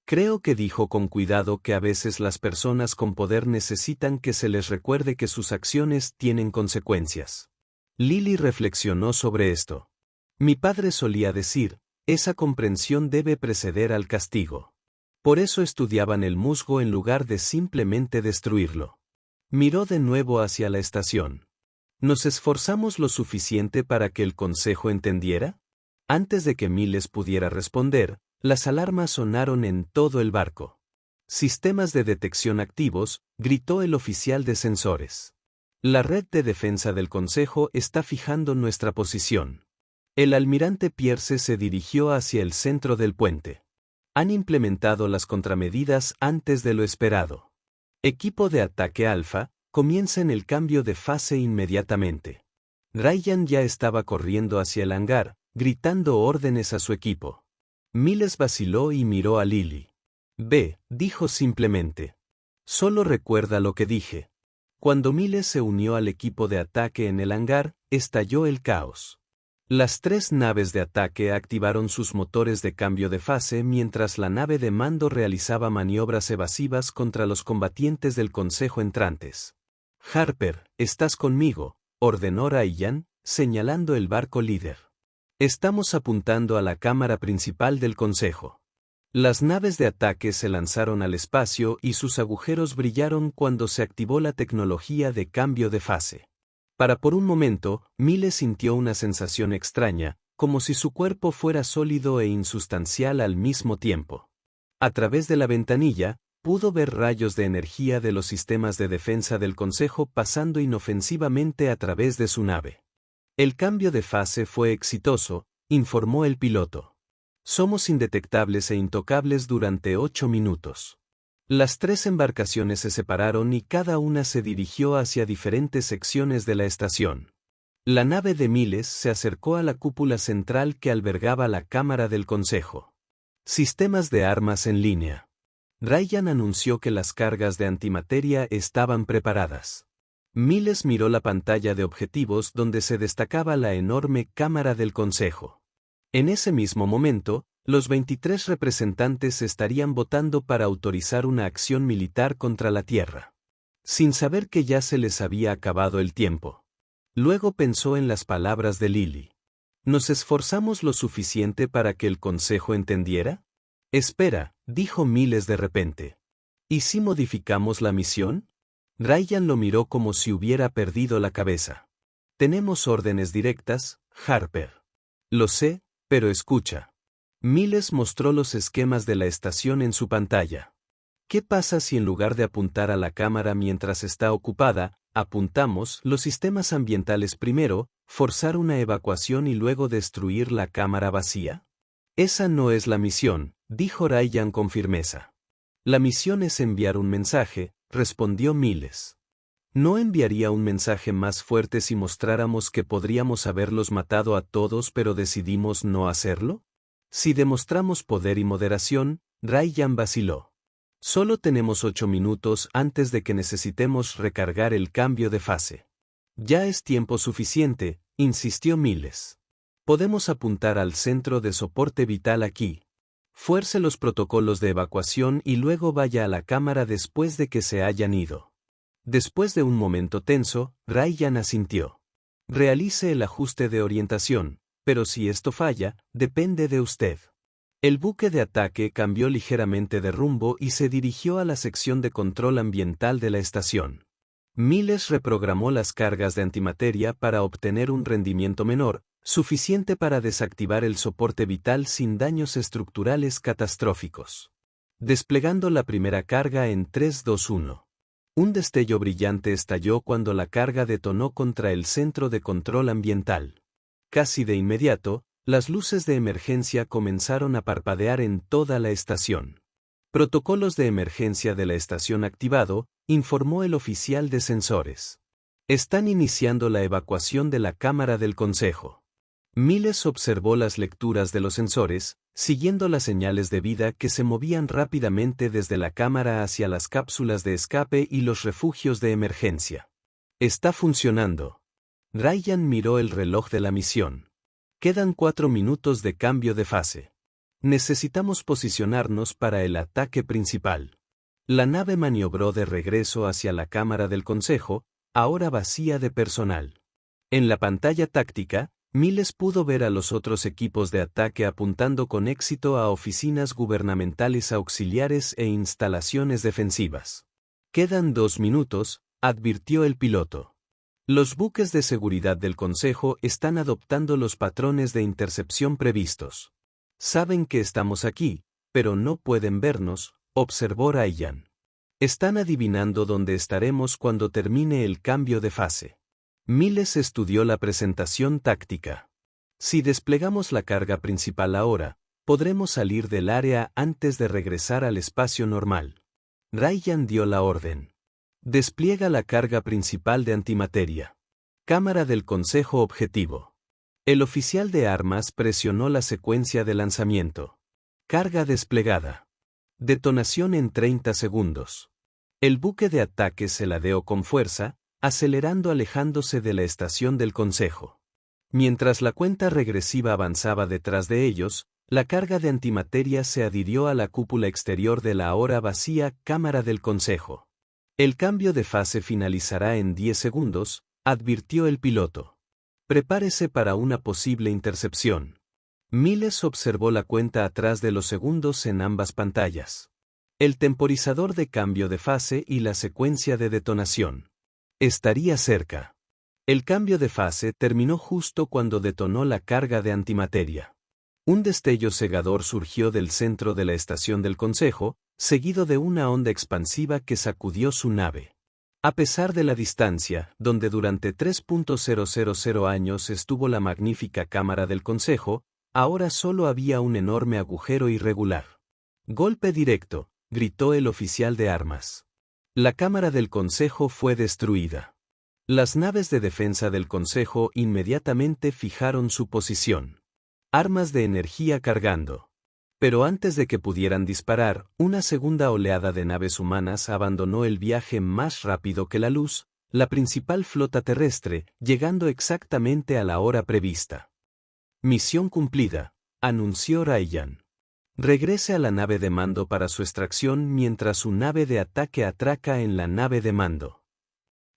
Creo que dijo con cuidado que a veces las personas con poder necesitan que se les recuerde que sus acciones tienen consecuencias. Lily reflexionó sobre esto. Mi padre solía decir, esa comprensión debe preceder al castigo. Por eso estudiaban el musgo en lugar de simplemente destruirlo. Miró de nuevo hacia la estación. ¿Nos esforzamos lo suficiente para que el consejo entendiera? Antes de que Miles pudiera responder, las alarmas sonaron en todo el barco. Sistemas de detección activos, gritó el oficial de sensores. La red de defensa del consejo está fijando nuestra posición. El almirante Pierce se dirigió hacia el centro del puente. Han implementado las contramedidas antes de lo esperado. Equipo de ataque Alfa, comiencen el cambio de fase inmediatamente. Ryan ya estaba corriendo hacia el hangar, gritando órdenes a su equipo. Miles vaciló y miró a Lily. Ve, dijo simplemente. Solo recuerda lo que dije. Cuando Miles se unió al equipo de ataque en el hangar, estalló el caos. Las 3 naves de ataque activaron sus motores de cambio de fase mientras la nave de mando realizaba maniobras evasivas contra los combatientes del consejo entrantes. Harper, estás conmigo, ordenó Ryan, señalando el barco líder. Estamos apuntando a la cámara principal del consejo. Las naves de ataque se lanzaron al espacio y sus agujeros brillaron cuando se activó la tecnología de cambio de fase. Por un momento, Miles sintió una sensación extraña, como si su cuerpo fuera sólido e insustancial al mismo tiempo. A través de la ventanilla, pudo ver rayos de energía de los sistemas de defensa del Consejo pasando inofensivamente a través de su nave. El cambio de fase fue exitoso, informó el piloto. Somos indetectables e intocables durante 8 minutos. Las 3 embarcaciones se separaron y cada una se dirigió hacia diferentes secciones de la estación. La nave de Miles se acercó a la cúpula central que albergaba la Cámara del Consejo. Sistemas de armas en línea. Ryan anunció que las cargas de antimateria estaban preparadas. Miles miró la pantalla de objetivos donde se destacaba la enorme Cámara del Consejo. En ese mismo momento, los 23 representantes estarían votando para autorizar una acción militar contra la Tierra. Sin saber que ya se les había acabado el tiempo. Luego pensó en las palabras de Lily. ¿Nos esforzamos lo suficiente para que el Consejo entendiera? Espera, dijo Miles de repente. ¿Y si modificamos la misión? Ryan lo miró como si hubiera perdido la cabeza. Tenemos órdenes directas, Harper. Lo sé, pero escucha. Miles mostró los esquemas de la estación en su pantalla. ¿Qué pasa si en lugar de apuntar a la cámara mientras está ocupada, apuntamos los sistemas ambientales primero, forzar una evacuación y luego destruir la cámara vacía? Esa no es la misión, dijo Ryan con firmeza. La misión es enviar un mensaje, respondió Miles. ¿No enviaría un mensaje más fuerte si mostráramos que podríamos haberlos matado a todos pero decidimos no hacerlo? Si demostramos poder y moderación, Ryan vaciló. Solo tenemos 8 minutos antes de que necesitemos recargar el cambio de fase. Ya es tiempo suficiente, insistió Miles. Podemos apuntar al centro de soporte vital aquí. Fuerce los protocolos de evacuación y luego vaya a la cámara después de que se hayan ido. Después de un momento tenso, Ryan asintió. Realice el ajuste de orientación, pero si esto falla, depende de usted. El buque de ataque cambió ligeramente de rumbo y se dirigió a la sección de control ambiental de la estación. Miles reprogramó las cargas de antimateria para obtener un rendimiento menor, suficiente para desactivar el soporte vital sin daños estructurales catastróficos. Desplegando la primera carga en 3, 2, 1. Un destello brillante estalló cuando la carga detonó contra el centro de control ambiental. Casi de inmediato, las luces de emergencia comenzaron a parpadear en toda la estación. Protocolos de emergencia de la estación activado, informó el oficial de sensores. Están iniciando la evacuación de la Cámara del Consejo. Miles observó las lecturas de los sensores, siguiendo las señales de vida que se movían rápidamente desde la cámara hacia las cápsulas de escape y los refugios de emergencia. Está funcionando. Ryan miró el reloj de la misión. Quedan 4 minutos de cambio de fase. Necesitamos posicionarnos para el ataque principal. La nave maniobró de regreso hacia la Cámara del Consejo, ahora vacía de personal. En la pantalla táctica, Miles pudo ver a los otros equipos de ataque apuntando con éxito a oficinas gubernamentales auxiliares e instalaciones defensivas. Quedan 2 minutos, advirtió el piloto. Los buques de seguridad del Consejo están adoptando los patrones de intercepción previstos. Saben que estamos aquí, pero no pueden vernos, observó Ryan. Están adivinando dónde estaremos cuando termine el cambio de fase. Miles estudió la presentación táctica. Si desplegamos la carga principal ahora, podremos salir del área antes de regresar al espacio normal. Ryan dio la orden. Despliega la carga principal de antimateria. Cámara del Consejo objetivo. El oficial de armas presionó la secuencia de lanzamiento. Carga desplegada. Detonación en 30 segundos. El buque de ataque se ladeó con fuerza, acelerando alejándose de la estación del Consejo. Mientras la cuenta regresiva avanzaba detrás de ellos, la carga de antimateria se adhirió a la cúpula exterior de la ahora vacía Cámara del Consejo. El cambio de fase finalizará en 10 segundos, advirtió el piloto. Prepárese para una posible intercepción. Miles observó la cuenta atrás de los segundos en ambas pantallas. El temporizador de cambio de fase y la secuencia de detonación. Estaría cerca. El cambio de fase terminó justo cuando detonó la carga de antimateria. Un destello cegador surgió del centro de la estación del Consejo, seguido de una onda expansiva que sacudió su nave. A pesar de la distancia, donde durante 3.000 años estuvo la magnífica Cámara del Consejo, ahora solo había un enorme agujero irregular. Golpe directo, gritó el oficial de armas. La Cámara del Consejo fue destruida. Las naves de defensa del Consejo inmediatamente fijaron su posición. Armas de energía cargando. Pero antes de que pudieran disparar, una segunda oleada de naves humanas abandonó el viaje más rápido que la luz, la principal flota terrestre, llegando exactamente a la hora prevista. Misión cumplida, anunció Ryan. Regrese a la nave de mando para su extracción mientras su nave de ataque atraca en la nave de mando.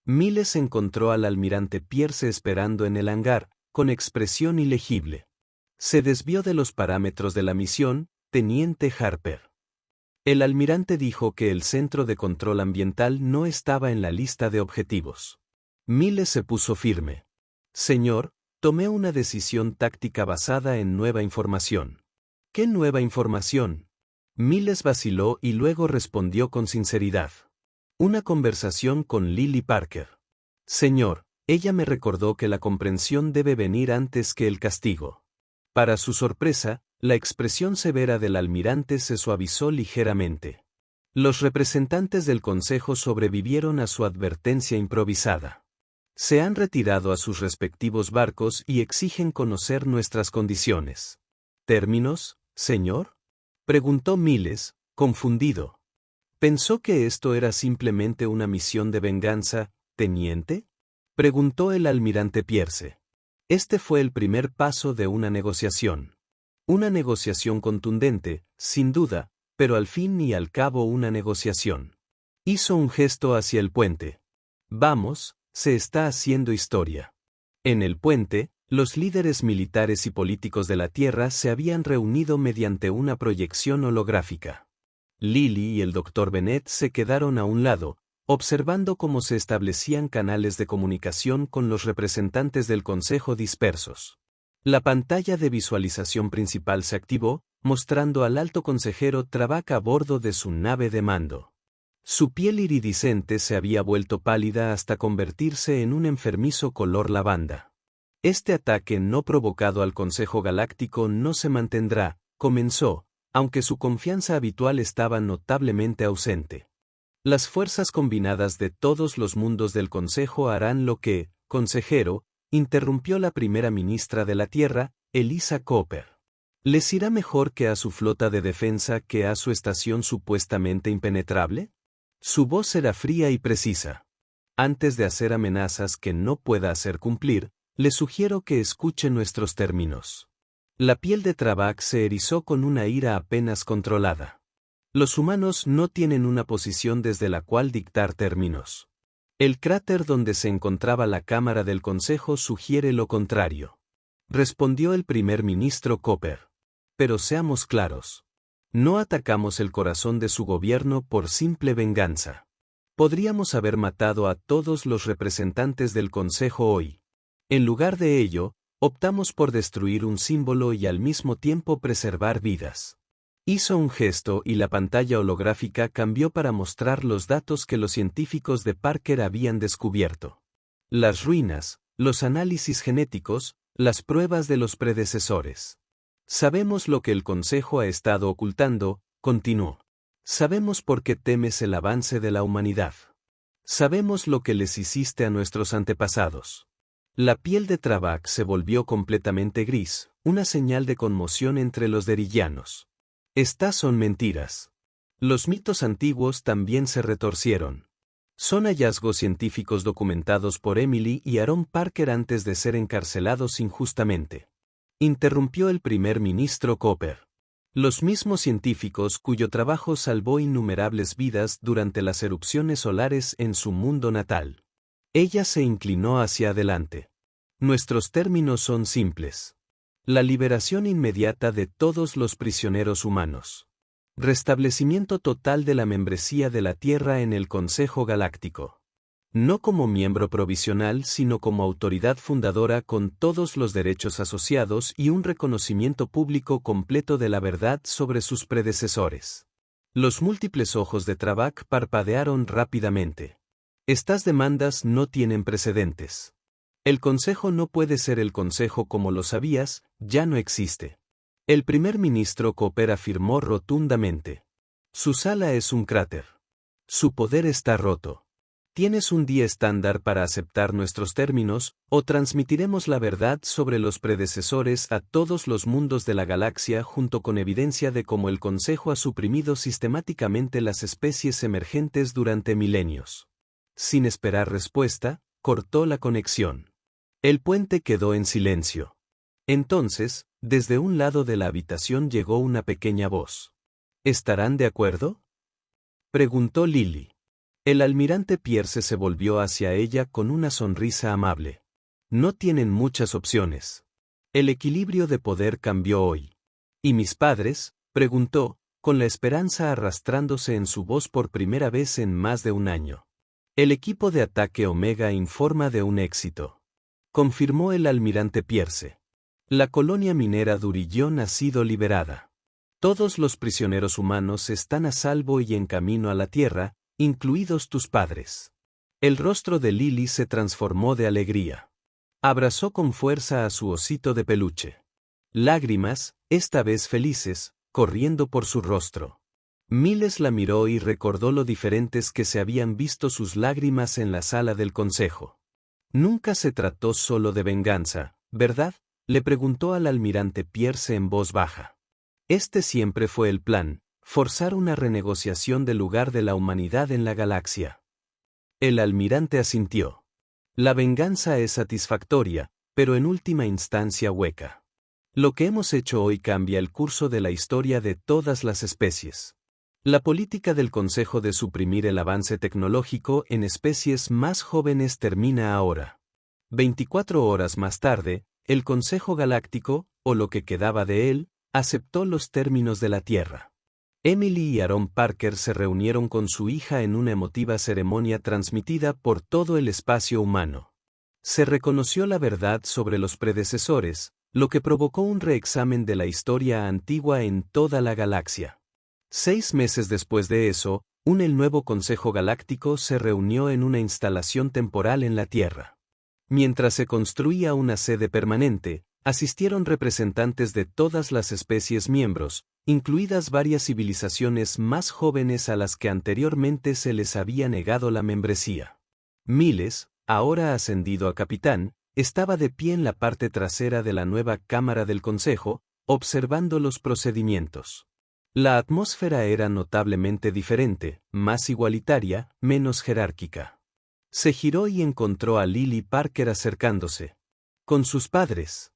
Miles encontró al almirante Pierce esperando en el hangar, con expresión ilegible. Se desvió de los parámetros de la misión, teniente Harper. El almirante dijo que el centro de control ambiental no estaba en la lista de objetivos. Miles se puso firme. Señor, tomé una decisión táctica basada en nueva información. ¿Qué nueva información? Miles vaciló y luego respondió con sinceridad. Una conversación con Lily Parker. Señor, ella me recordó que la comprensión debe venir antes que el castigo. Para su sorpresa, la expresión severa del almirante se suavizó ligeramente. Los representantes del Consejo sobrevivieron a su advertencia improvisada. Se han retirado a sus respectivos barcos y exigen conocer nuestras condiciones. ¿Términos, señor? Preguntó Miles, confundido. ¿Pensó que esto era simplemente una misión de venganza, teniente? Preguntó el almirante Pierce. Este fue el primer paso de una negociación. Una negociación contundente, sin duda, pero al fin y al cabo una negociación. Hizo un gesto hacia el puente. Vamos, se está haciendo historia. En el puente, los líderes militares y políticos de la Tierra se habían reunido mediante una proyección holográfica. Lily y el Dr. Bennett se quedaron a un lado, observando cómo se establecían canales de comunicación con los representantes del Consejo dispersos. La pantalla de visualización principal se activó, mostrando al alto consejero Travak a bordo de su nave de mando. Su piel iridiscente se había vuelto pálida hasta convertirse en un enfermizo color lavanda. Este ataque no provocado al Consejo Galáctico no se mantendrá, comenzó, aunque su confianza habitual estaba notablemente ausente. Las fuerzas combinadas de todos los mundos del Consejo harán lo que, consejero, interrumpió la primera ministra de la Tierra, Elisa Cooper. ¿Les irá mejor que a su flota de defensa que a su estación supuestamente impenetrable? Su voz era fría y precisa. Antes de hacer amenazas que no pueda hacer cumplir, le sugiero que escuche nuestros términos. La piel de Travak se erizó con una ira apenas controlada. Los humanos no tienen una posición desde la cual dictar términos. El cráter donde se encontraba la Cámara del Consejo sugiere lo contrario. Respondió el primer ministro Cooper. Pero seamos claros. No atacamos el corazón de su gobierno por simple venganza. Podríamos haber matado a todos los representantes del Consejo hoy. En lugar de ello, optamos por destruir un símbolo y al mismo tiempo preservar vidas. Hizo un gesto y la pantalla holográfica cambió para mostrar los datos que los científicos de Parker habían descubierto. Las ruinas, los análisis genéticos, las pruebas de los predecesores. Sabemos lo que el Consejo ha estado ocultando, continuó. Sabemos por qué temes el avance de la humanidad. Sabemos lo que les hiciste a nuestros antepasados. La piel de Travak se volvió completamente gris, una señal de conmoción entre los derillanos. Estas son mentiras. Los mitos antiguos también se retorcieron. Son hallazgos científicos documentados por Emily y Aaron Parker antes de ser encarcelados injustamente. Interrumpió el primer ministro Cooper. Los mismos científicos cuyo trabajo salvó innumerables vidas durante las erupciones solares en su mundo natal. Ella se inclinó hacia adelante. Nuestros términos son simples. La liberación inmediata de todos los prisioneros humanos. Restablecimiento total de la membresía de la Tierra en el Consejo Galáctico. No como miembro provisional sino como autoridad fundadora con todos los derechos asociados y un reconocimiento público completo de la verdad sobre sus predecesores. Los múltiples ojos de Travak parpadearon rápidamente. Estas demandas no tienen precedentes. El Consejo no puede ser el Consejo como lo sabías, ya no existe. El primer ministro Cooper afirmó rotundamente. Su sala es un cráter. Su poder está roto. ¿Tienes un día estándar para aceptar nuestros términos, o transmitiremos la verdad sobre los predecesores a todos los mundos de la galaxia junto con evidencia de cómo el Consejo ha suprimido sistemáticamente las especies emergentes durante milenios? Sin esperar respuesta, cortó la conexión. El puente quedó en silencio. Entonces, desde un lado de la habitación llegó una pequeña voz. ¿Estarán de acuerdo?, preguntó Lily. El almirante Pierce se volvió hacia ella con una sonrisa amable. No tienen muchas opciones. El equilibrio de poder cambió hoy. ¿Y mis padres?, preguntó, con la esperanza arrastrándose en su voz por primera vez en más de un año. El equipo de ataque Omega informa de un éxito, confirmó el almirante Pierce. La colonia minera Durillón ha sido liberada. Todos los prisioneros humanos están a salvo y en camino a la Tierra, incluidos tus padres. El rostro de Lily se transformó de alegría. Abrazó con fuerza a su osito de peluche. Lágrimas, esta vez felices, corriendo por su rostro. Miles la miró y recordó lo diferentes que se habían visto sus lágrimas en la sala del consejo. Nunca se trató solo de venganza, ¿verdad?, le preguntó al almirante Pierce en voz baja. Este siempre fue el plan, forzar una renegociación del lugar de la humanidad en la galaxia. El almirante asintió. La venganza es satisfactoria, pero en última instancia hueca. Lo que hemos hecho hoy cambia el curso de la historia de todas las especies. La política del Consejo de suprimir el avance tecnológico en especies más jóvenes termina ahora. 24 horas más tarde, el Consejo Galáctico, o lo que quedaba de él, aceptó los términos de la Tierra. Emily y Aaron Parker se reunieron con su hija en una emotiva ceremonia transmitida por todo el espacio humano. Se reconoció la verdad sobre los predecesores, lo que provocó un reexamen de la historia antigua en toda la galaxia. 6 meses después de eso, el nuevo Consejo Galáctico se reunió en una instalación temporal en la Tierra. Mientras se construía una sede permanente, asistieron representantes de todas las especies miembros, incluidas varias civilizaciones más jóvenes a las que anteriormente se les había negado la membresía. Miles, ahora ascendido a capitán, estaba de pie en la parte trasera de la nueva Cámara del Consejo, observando los procedimientos. La atmósfera era notablemente diferente, más igualitaria, menos jerárquica. Se giró y encontró a Lily Parker acercándose. Con sus padres.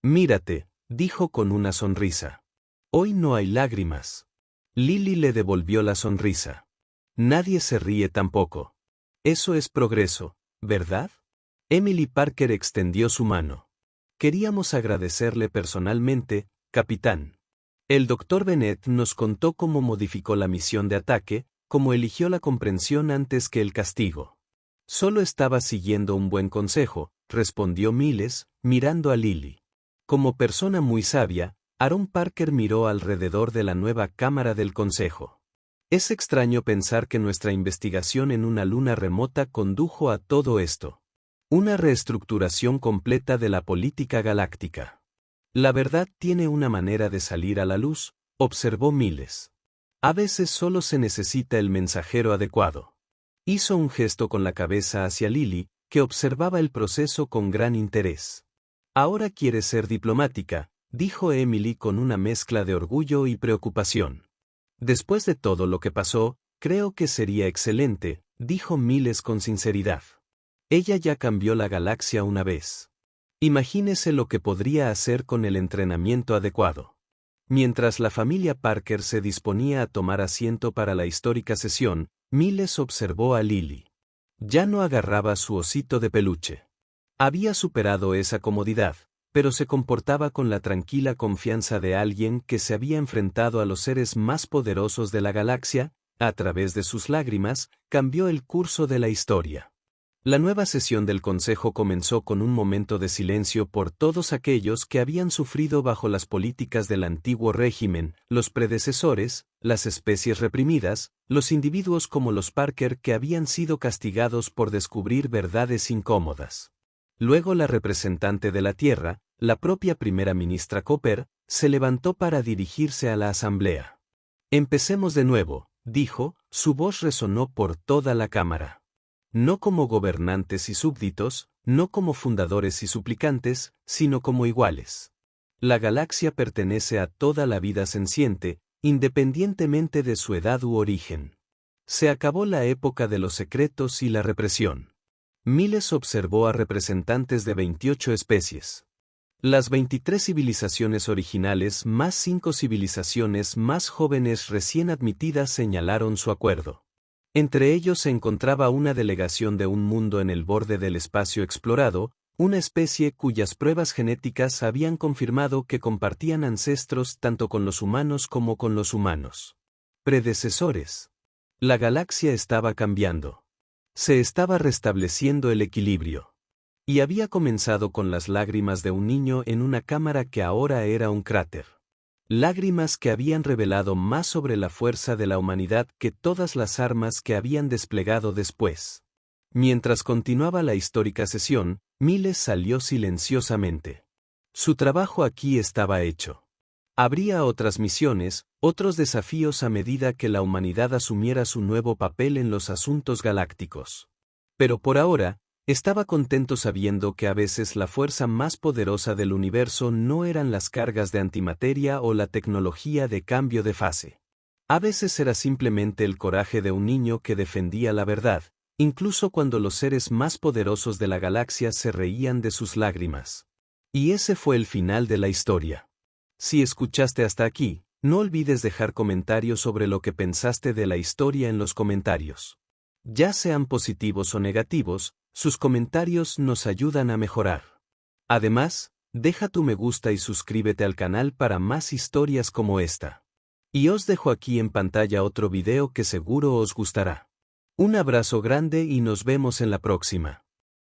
Mírate, dijo con una sonrisa. Hoy no hay lágrimas. Lily le devolvió la sonrisa. Nadie se ríe tampoco. Eso es progreso, ¿verdad? Emily Parker extendió su mano. Queríamos agradecerle personalmente, capitán. El Dr. Bennett nos contó cómo modificó la misión de ataque, cómo eligió la comprensión antes que el castigo. Solo estaba siguiendo un buen consejo, respondió Miles, mirando a Lily. Como persona muy sabia, Aaron Parker miró alrededor de la nueva Cámara del Consejo. Es extraño pensar que nuestra investigación en una luna remota condujo a todo esto. Una reestructuración completa de la política galáctica. La verdad tiene una manera de salir a la luz, observó Miles. A veces solo se necesita el mensajero adecuado. Hizo un gesto con la cabeza hacia Lily, que observaba el proceso con gran interés. Ahora quieres ser diplomática, dijo Emily con una mezcla de orgullo y preocupación. Después de todo lo que pasó, creo que sería excelente, dijo Miles con sinceridad. Ella ya cambió la galaxia una vez. Imagínese lo que podría hacer con el entrenamiento adecuado. Mientras la familia Parker se disponía a tomar asiento para la histórica sesión, Miles observó a Lily. Ya no agarraba su osito de peluche. Había superado esa comodidad, pero se comportaba con la tranquila confianza de alguien que se había enfrentado a los seres más poderosos de la galaxia. A través de sus lágrimas, cambió el curso de la historia. La nueva sesión del Consejo comenzó con un momento de silencio por todos aquellos que habían sufrido bajo las políticas del antiguo régimen, los predecesores, las especies reprimidas, los individuos como los Parker que habían sido castigados por descubrir verdades incómodas. Luego la representante de la Tierra, la propia primera ministra Cooper, se levantó para dirigirse a la asamblea. Empecemos de nuevo, dijo, su voz resonó por toda la cámara. no como gobernantes y súbditos, no como fundadores y suplicantes, sino como iguales. La galaxia pertenece a toda la vida senciente, independientemente de su edad u origen. Se acabó la época de los secretos y la represión. Miles observó a representantes de 28 especies. Las 23 civilizaciones originales más 5 civilizaciones más jóvenes recién admitidas señalaron su acuerdo. Entre ellos se encontraba una delegación de un mundo en el borde del espacio explorado, una especie cuyas pruebas genéticas habían confirmado que compartían ancestros tanto con los humanos como con los humanos. Predecesores. La galaxia estaba cambiando. Se estaba restableciendo el equilibrio. Y había comenzado con las lágrimas de un niño en una cámara que ahora era un cráter. Lágrimas que habían revelado más sobre la fuerza de la humanidad que todas las armas que habían desplegado después. Mientras continuaba la histórica sesión, Miles salió silenciosamente. Su trabajo aquí estaba hecho. Habría otras misiones, otros desafíos a medida que la humanidad asumiera su nuevo papel en los asuntos galácticos. Pero por ahora, estaba contento sabiendo que a veces la fuerza más poderosa del universo no eran las cargas de antimateria o la tecnología de cambio de fase. A veces era simplemente el coraje de un niño que defendía la verdad, incluso cuando los seres más poderosos de la galaxia se reían de sus lágrimas. Y ese fue el final de la historia. Si escuchaste hasta aquí, no olvides dejar comentarios sobre lo que pensaste de la historia en los comentarios. Ya sean positivos o negativos, sus comentarios nos ayudan a mejorar. Además, deja tu me gusta y suscríbete al canal para más historias como esta. Y os dejo aquí en pantalla otro video que seguro os gustará. Un abrazo grande y nos vemos en la próxima.